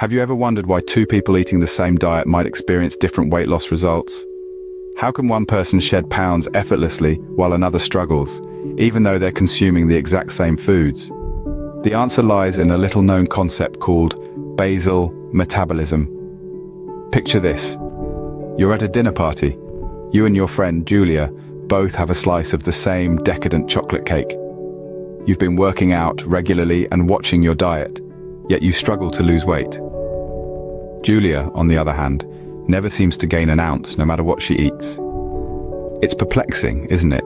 Have you ever wondered why two people eating the same diet might experience different weight loss results? How can one person shed pounds effortlessly while another struggles, even though they're consuming the exact same foods? The answer lies in a little-known concept called basal metabolism. Picture this. You're at a dinner party. You and your friend Julia both have a slice of the same decadent chocolate cake. You've been working out regularly and watching your diet, yet you struggle to lose weight. Julia, on the other hand, never seems to gain an ounce no matter what she eats. It's perplexing, isn't it?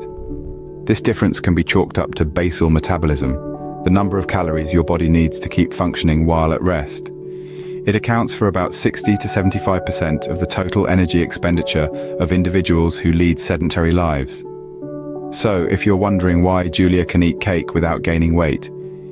This difference can be chalked up to basal metabolism, the number of calories your body needs to keep functioning while at rest. It accounts for about 60 to 75% of the total energy expenditure of individuals who lead sedentary lives. So, if you're wondering why Julia can eat cake without gaining weight,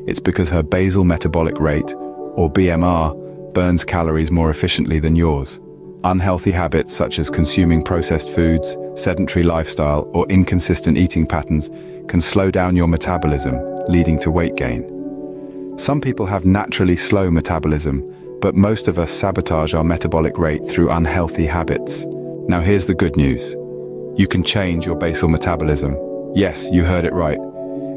it's because her basal metabolic rate, or BMR, burns calories more efficiently than yours. Unhealthy habits such as consuming processed foods, sedentary lifestyle, or inconsistent eating patterns can slow down your metabolism, leading to weight gain. Some people have naturally slow metabolism, but most of us sabotage our metabolic rate through unhealthy habits. Now here's the good news. You can change your basal metabolism. Yes, you heard it right.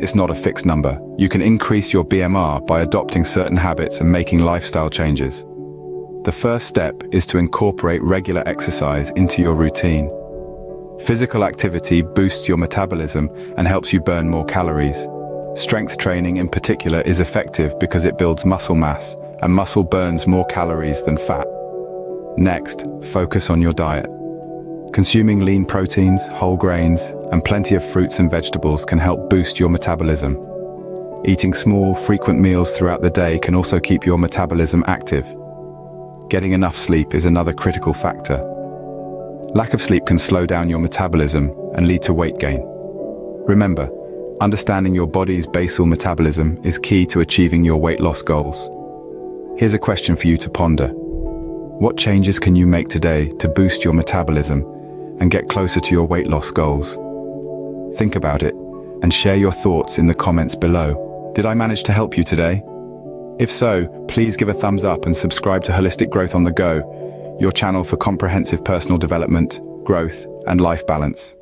It's not a fixed number. You can increase your BMR by adopting certain habits and making lifestyle changes. The first step is to incorporate regular exercise into your routine. Physical activity boosts your metabolism and helps you burn more calories. Strength training in particular is effective because it builds muscle mass, and muscle burns more calories than fat. Next, focus on your diet. Consuming lean proteins, whole grains, and plenty of fruits and vegetables can help boost your metabolism. Eating small, frequent meals throughout the day can also keep your metabolism active. Getting enough sleep is another critical factor. Lack of sleep can slow down your metabolism and lead to weight gain. Remember, understanding your body's basal metabolism is key to achieving your weight loss goals. Here's a question for you to ponder. What changes can you make today to boost your metabolism and get closer to your weight loss goals? Think about it and share your thoughts in the comments below. Did I manage to help you today? If so, please give a thumbs up and subscribe to Holistic Growth on the Go, your channel for comprehensive personal development, growth, and life balance.